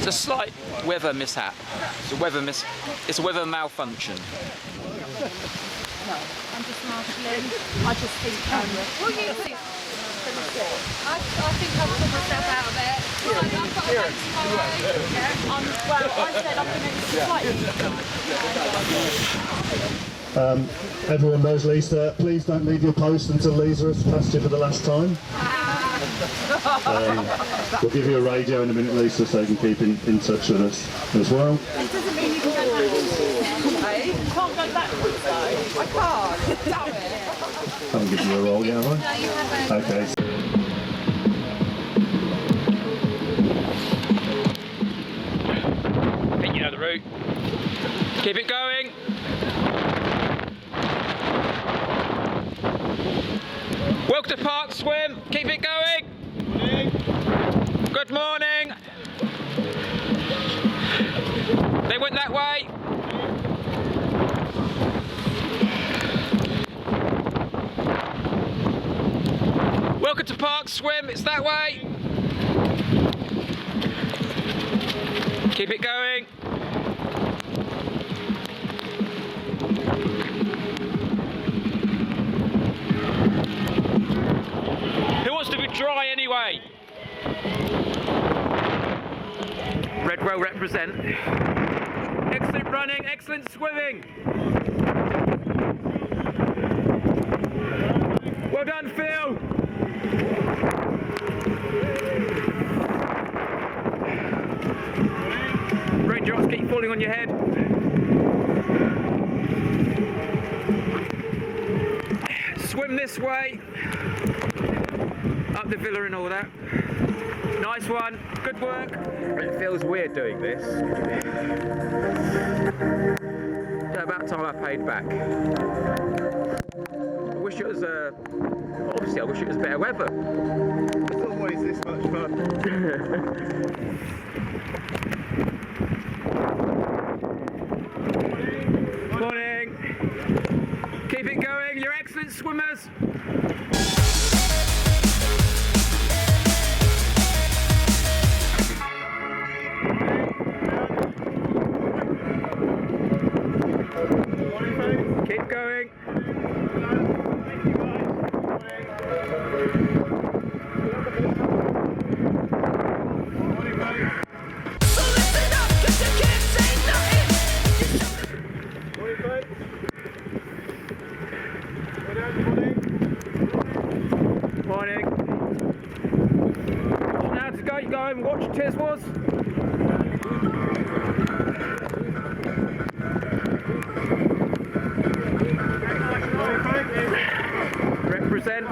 a slight weather mishap. It's a weather malfunction. No, I'm just marshalling. I just think. What do you think? I think I'll pull myself out of it. I've got a race tomorrow. Well, I said I'm going to slightly. Everyone knows Lisa. Please don't leave your post until Lisa has passed you for the last time. We'll give you a radio in a minute, Lisa, so you can keep in touch with us as well. It doesn't mean you can go backwards. I can't go backwards though. I can't. Damn it. I haven't given you a roll yet, have I? No, you haven't. Okay. I think you know the route. Keep it going. Welcome to Park Swim. Keep it going. Good morning. They went that way. Welcome to Park Swim. It's that way. Keep it going. Who wants to be dry anyway? Redwell represent. Excellent running, excellent swimming. Well done, Phil. Raindrops keep falling on your head. Swim this way. Up the villa and all that. Nice one. Good work. It feels weird doing this. So about time I paid back. I wish it was obviously I wish it was better weather. It's always this much fun. Morning. Keep it going. You're excellent swimmers. Keep going. Morning. Now to go, you go home and watch Tiswas. Represent.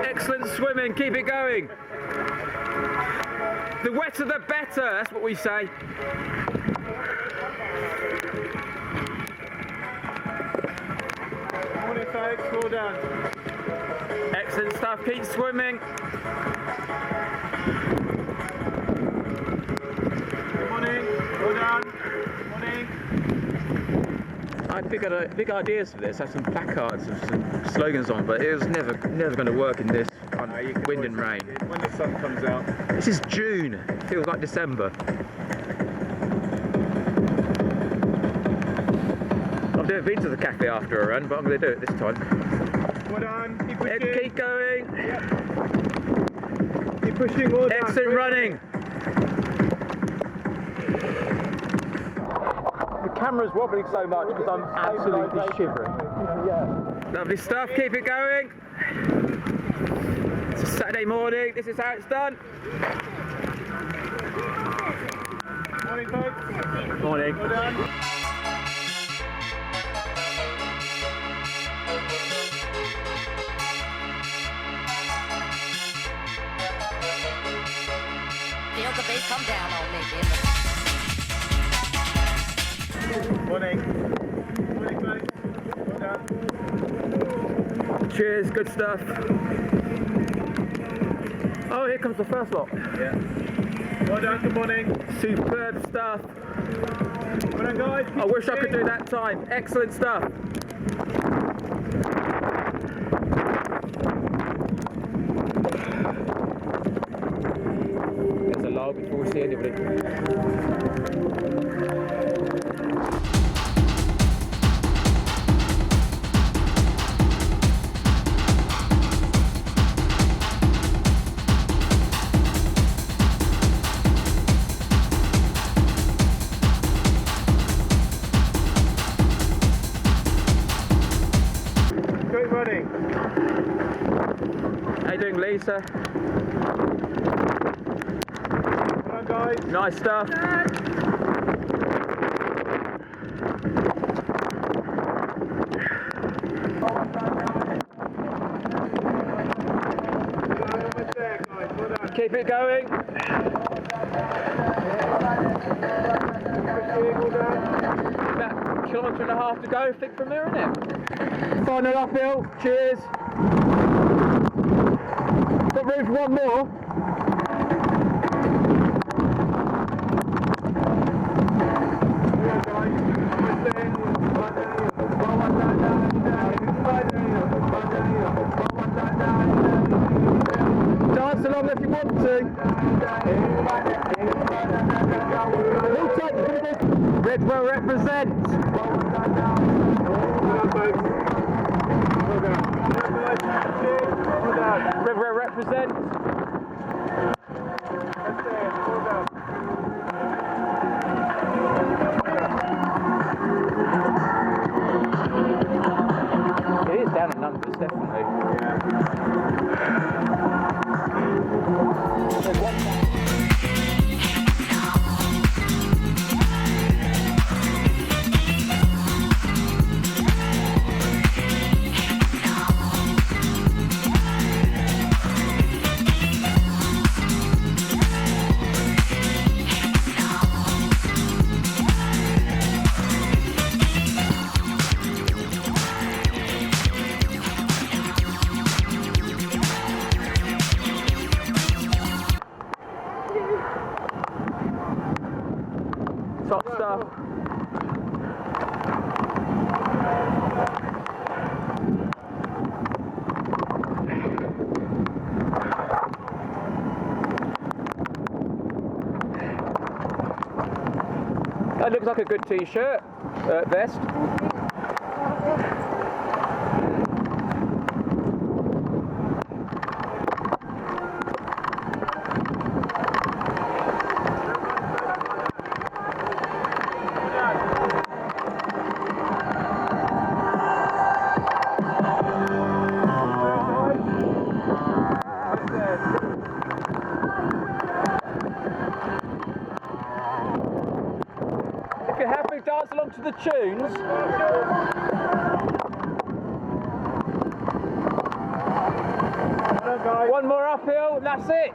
Excellent swimming, keep it going. The wetter the better, that's what we say. Morning folks, well done. Excellent stuff, keep swimming. Morning, well done. Morning. I had big ideas for this, I had some placards and some slogans on, but it was never going to work in this kind of wind and rain. When the sun comes out. This is June, it feels like December. I've never been to the cafe after a run, but I'm going to do it this time. Well done, keep pushing. Keep going. Yep. Keep pushing, well done. Excellent running. The camera's wobbling so much because I'm absolutely shivering. Yeah. Lovely stuff, keep it going. It's a Saturday morning, this is how it's done. Morning folks. Morning. Well done. Feel the bass come down on me, Morning. Morning folks. Well done. Cheers, good stuff. Oh, here comes the first lot. Yeah. Well done, good morning. Superb stuff. Well done guys. I wish I could do that time. Excellent stuff. There's a lull before we see anybody. Great running. How you doing, Lisa? Come on, guys. Nice stuff. Almost there, guys. Well done. Keep it going. Well done. About a kilometre and a half to go, think from there, innit? Final uphill, cheers. Got room for one more. Yeah, guys. Almost there. Dance along if you want to. Redwell represent. Well done, folks. Well done. Well done. Redwell represent. That's it. Well done. It is down in numbers, definitely. Top stuff. That looks like a good t-shirt, vest. If you're happy, dance along to the tunes. Well done, guys. One more uphill, and that's it.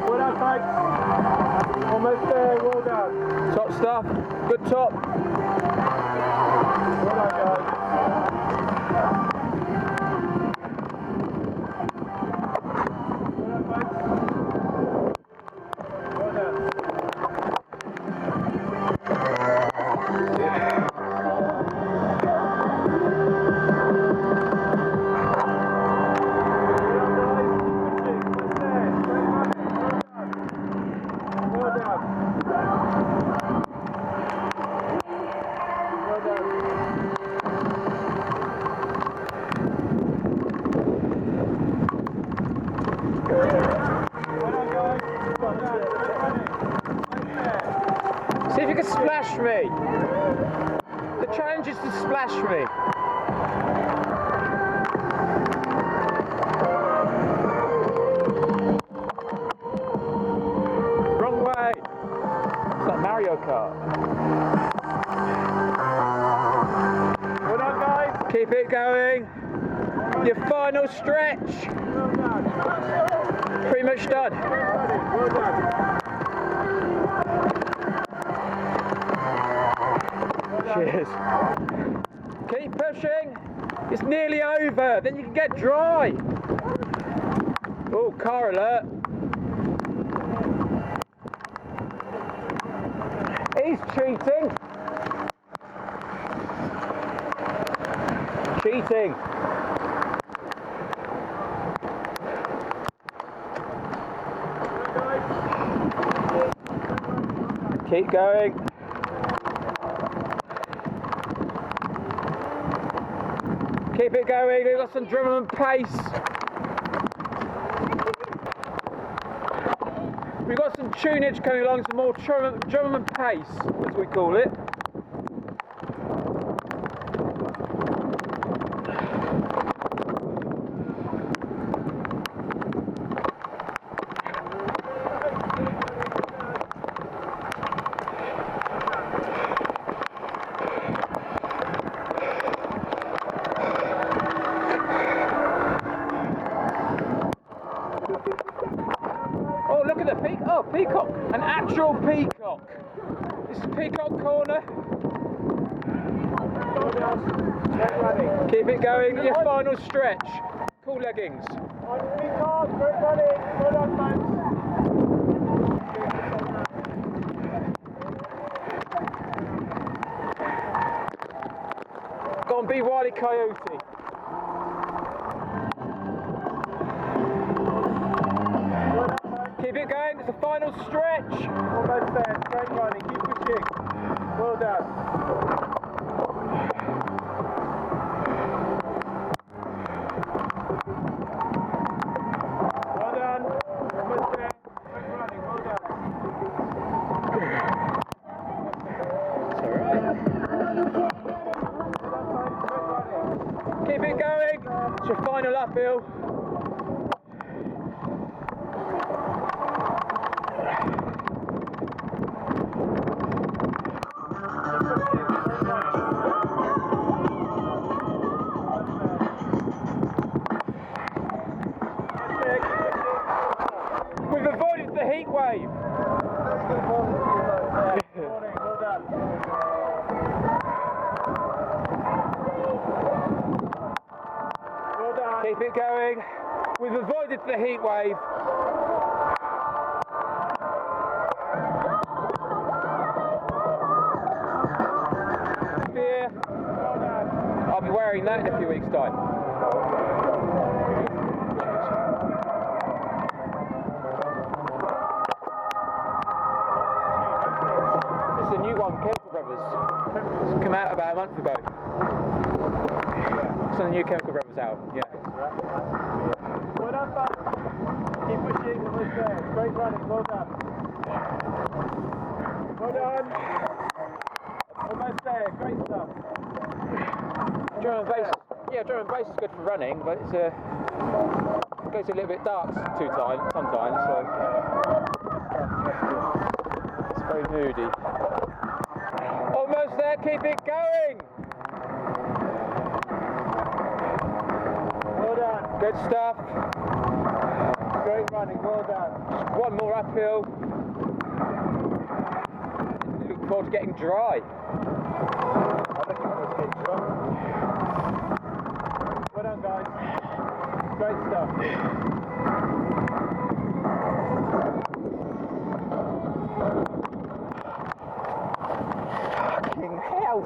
Well done, folks. Almost there. Well done. Top stuff, good top. Well done, guys. Well done, folks. Well done. Well done. See if you can splash me. The challenge is to splash me. Wrong way. It's like Mario Kart. Well done, guys. Keep it going. Your final stretch. Well done. Pretty much done. Well done. Cheers. Keep pushing. It's nearly over, then you can get dry. Oh, car alert. He's cheating. Cheating. Keep going. Keep it going. We've got some German pace. We've got some tunage coming along, some more German pace, as we call it. Peacock, an actual peacock. This is Peacock Corner. Keep it going, your final stretch. Cool leggings. Peacock, great running. Well done, thanks. Go on, be Wile E. Coyote. Keep it going, it's the final stretch. Almost there, great running, keep pushing. Well done. Well done. Almost there, great running, well done. It's alright. Keep it going, it's your final uphill. We've avoided the heat wave. Keep it going. We've avoided the heat wave. Beer. I'll be wearing that in a few weeks' time. This is a new one, Chemical Brothers. It's come out about a month ago. It's on the new Chemical Brothers album, yeah. Well done, folks. Keep pushing, almost there. Great running, well done. Well done. Almost there, great stuff. German bass, yeah, German bass is good for running, but it's it goes a little bit dark sometimes, so it's very moody. Almost there, keep it going. Well done. Good stuff. Great running, well done. Just one more uphill. Look forward to getting dry. I'm looking for a picture. Well done, guys. Great stuff. Fucking hell!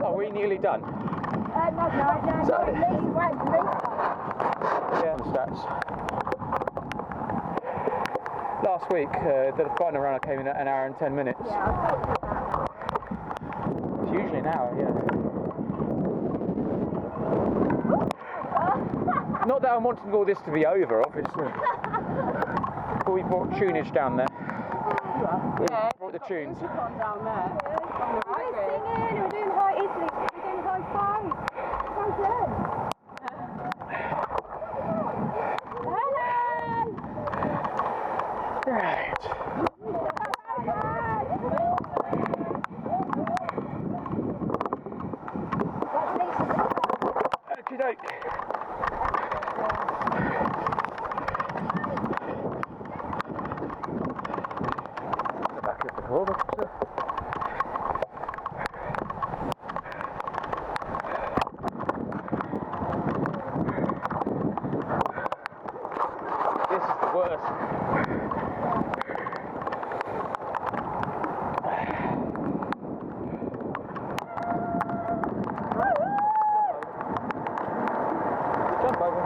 Are we nearly done? No. Sorry. At least. Yeah, the stats. Last week, the final runner came in at 1 hour and 10 minutes. Yeah, I'll talk to you It's usually an hour, yeah. Not that I'm wanting all this to be over, obviously. But we brought tunage down there. Yeah, Brought the tunes. on down there. We're singing, we're doing high Italy, we're doing high five. So good. Helen! Right. Okie doke. The back of the corner. This is the worst. Jump over.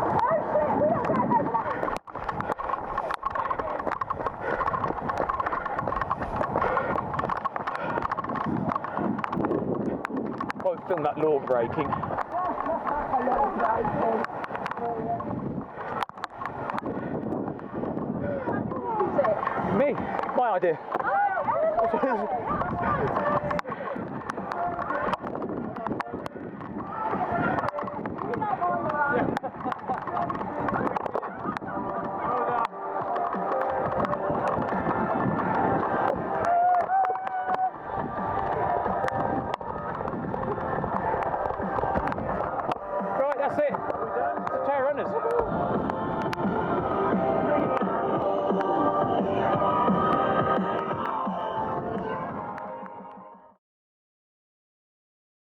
I'll film that law breaking. Me, my idea.